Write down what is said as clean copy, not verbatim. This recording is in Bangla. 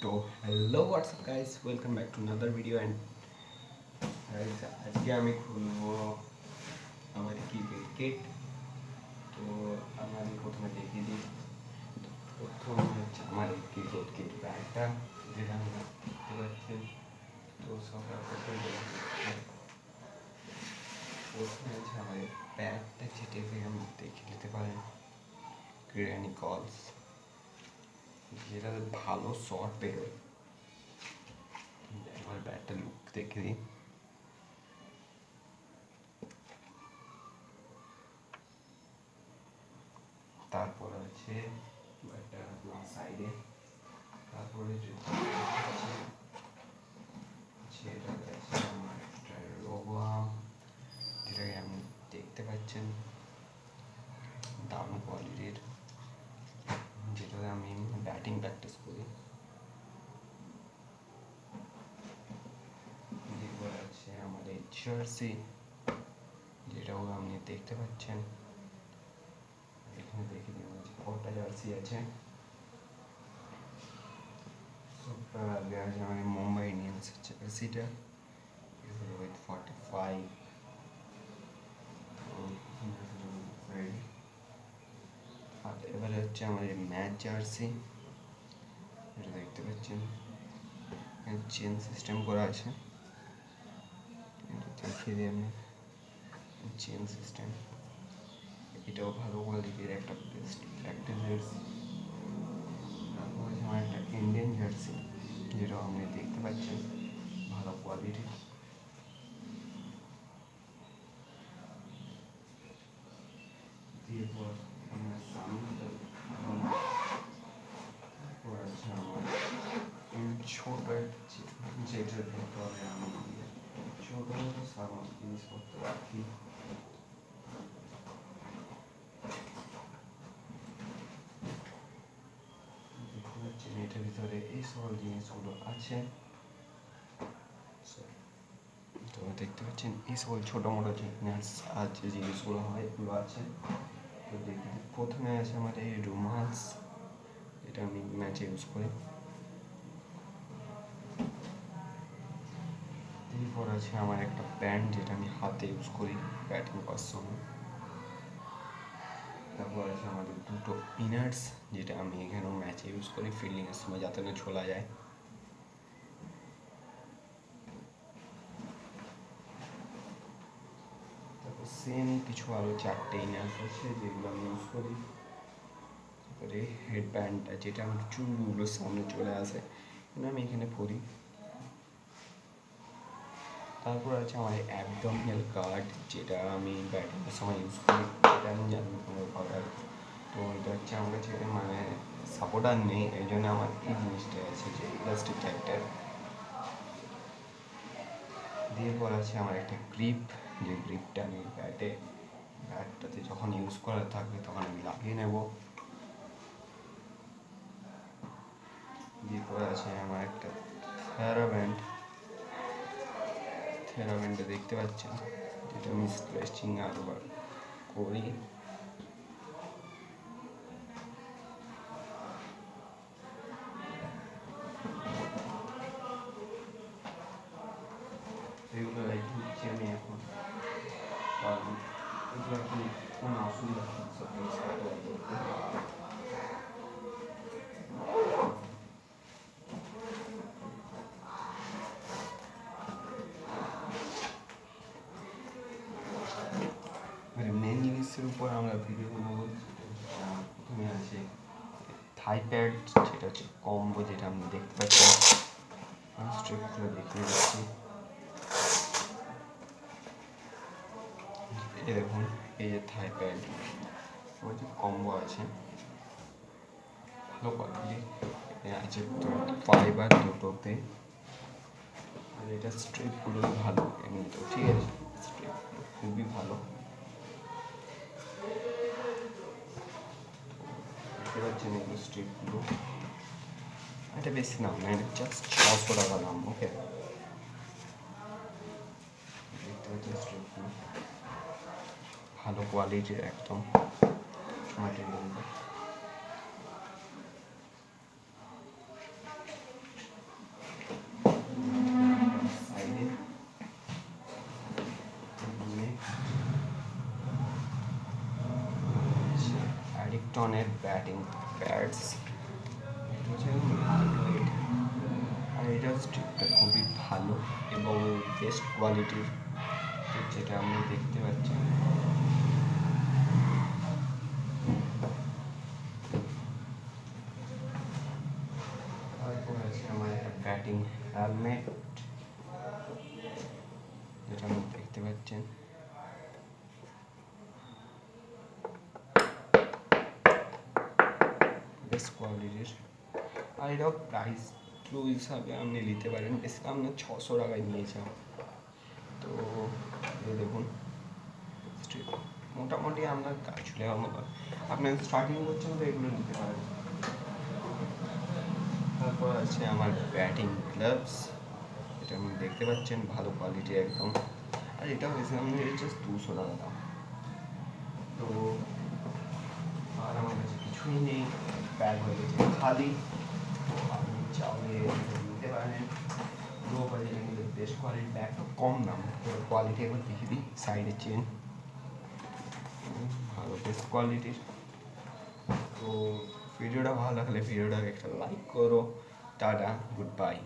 তো hello WhatsApp guys, welcome back to another video. And guys, আজকে আমি খুলবো আমার ক্রিকেট কিট। তো আমি প্রথমে দেখিয়ে দিই। প্রথমে হচ্ছে আমার এই ক্রিকেট কিট ব্যাগটা, যেটা আমরা দেখতে পাচ্ছেন। তো সবার প্রথমে হচ্ছে আমার এই ব্যাগটা, যেটাকে আমি দেখে নিতে পারেন গ্র্যানি কলস, যেটা ভালো শর্ট বেরোয়। আমার ব্যাগটা লুক দেখে দিই। তারপর আছে একটা সাইডে, তারপরে সেটা আছে আমার একটা লোগো আর্ম, যেটাকে আপনি দেখতে পাচ্ছেন, দারুণ কোয়ালিটির, যেটাতে আমি ব্যাটিং প্র্যাকটিস করি। এরপর আছে আমার এই জার্সি, যেটাও আপনি দেখতে পাচ্ছেন। এখানে দেখে দিন যে কটা জার্সি আছে। সবটার আগে আছে আমার মুম্বাই ইন্ডিয়ান্স জার্সিটা উইথ 45। আর এবারে হচ্ছে আমার এই ম্যাচ জার্সি, এটা দেখতে পাচ্ছেন চেন সিস্টেম করা আছে। এটা দেখিয়ে দিই আমি, চেন সিস্টেম। এটাও ভালো কোয়ালিটির একটা বেস্ট প্র্যাকটিস জার্সি। তারপর আছে আমার একটা ইন্ডিয়ান জার্সি, যেটাও আপনি দেখতে পাচ্ছেন ভালো কোয়ালিটির। এরপর আমরা সামনে আছে আমার ছোট যেটার ভেতরে আমি ছোট ছোটো সামান জিনিসপত্র রাখি। দেখতে পাচ্ছেন এটার ভিতরে এই সকল জিনিসগুলো আছে। তো দেখতে পাচ্ছেন এই সকল ছোটো মোটো যে জিনিসগুলো হয় এগুলো আছে। তো দেখি, প্রথমে আছে আমার এই রুমালস, এটা আমি ম্যাচে ইউজ করি। এরপর আছে আমার একটা প্যান্ট, যেটা আমি হাতে ইউজ করি ব্যাটিং করার সময়। তারপর আছে আমাদের দুটো ইনার্স, যেটা আমি এখানেও ম্যাচে ইউজ করি ফিল্ডিংয়ের সময়, যাতে না ছোলা যায়। তারপর সেম কিছু আরও 4টে ইনার্স আছে, যেগুলো আমি ইউজ করি। তারপরে হেড ব্যান্ডটা, যেটা আমার চুলগুলো সামনে চলে আসে, আমি এখানে পরি। তারপর আছে আমার অ্যাবডোমিনাল গার্ড, যেটা আমি ব্যাটিংয়ের সময় ইউজ করি, যেটা আমি জানি কোনো করার। তো এটা হচ্ছে আমার কাছে মানে সাপোর্টার নেই, এই জন্য আমার এই জিনিসটা আছে, যে ইলাস্টিক টাইপটার। দিয়ে পর আছে আমার একটা গ্রিপ, যে গ্রিপটা আমি ব্যাটটাতে যখন ইউজ করা থাকবে তখন আমি লাগিয়ে নেব। দিয়ে পরে আছে আমার একটা থেরাব্যান্ডটা দেখতে পাচ্ছেন, যেটা আমি স্ট্রেচিং আরবার করি। এগুলো রেখে দিচ্ছি আমি এখন, কারণ এগুলো এখন কোনো অসুবিধা হচ্ছে মানে মেন জিনিসের উপর আমরা ভিডিও বানাবো। প্রথমে আছে থাই প্যাড, যেটা হচ্ছে কম্বো, যেটা আপনি দেখতে পাচ্ছেন। স্ট্রিপগুলো দেখিয়ে দিচ্ছি। এই দেখুন, এই যে থাই প্যাড, ওই যে কম্বো আছে, ভালো কোয়ালিটি আছে। তো ফাইবার দুটোতে, আর এটা স্ট্রিপগুলো ভালো এমনিতেও, ঠিক আছে, স্ট্রিপগুলো খুবই ভালো। দেখতে পাচ্ছেন এগুলো স্ট্রিপগুলো, এটা বেশি দাম না, এটা জাস্ট 600 টাকা দাম। ওকে, দেখতে পাচ্ছেন স্ট্রিপগুলো ভালো কোয়ালিটির একদম ম্যাটেরিয়ালটা। লিপটনের ব্যাটিং প্যাডস, আর এটা স্ট্রিপটা খুবই ভালো এবং বেস্ট কোয়ালিটির, যেটা আপনি দেখতে পাচ্ছেন। তারপর আছে আমার একটা ব্যাটিং হেলমেট, যেটা আপনি দেখতে পাচ্ছেন। বেস্ট কোয়ালিটির, আর এটাও প্রাইস ট্রু হিসাবে আপনি নিতে পারেন। বেশি আমরা 600 টাকায় নিয়েছিলাম। তো এই দেখুন মোটামুটি আপনার কাজ চলে যাওয়ার মতো, আপনার স্টার্টিং করছেন তো এগুলো নিতে পারেন। তারপর আছে আমার ব্যাটিং গ্লাভস, এটা আপনি দেখতে পাচ্ছেন, ভালো কোয়ালিটি একদম। আর এটাও বেশি দাম নিয়ে জাস্ট 200 টাকা দাম। তো আর আমার কাছে কিছুই নেই, ব্যাগ হয়ে গেছে খালি। তো আপনি চাইলে নিতে পারেন। লো বাজেটের মধ্যে বেস্ট কোয়ালিটির ব্যাগ, কম দাম, কোয়ালিটি একবার দেখে দিই। সাইডের চেন ভালো, বেস্ট কোয়ালিটির। তো ভিডিওটা ভালো লাগলে ভিডিওটাকে একটা লাইক করো। Tata, good bye.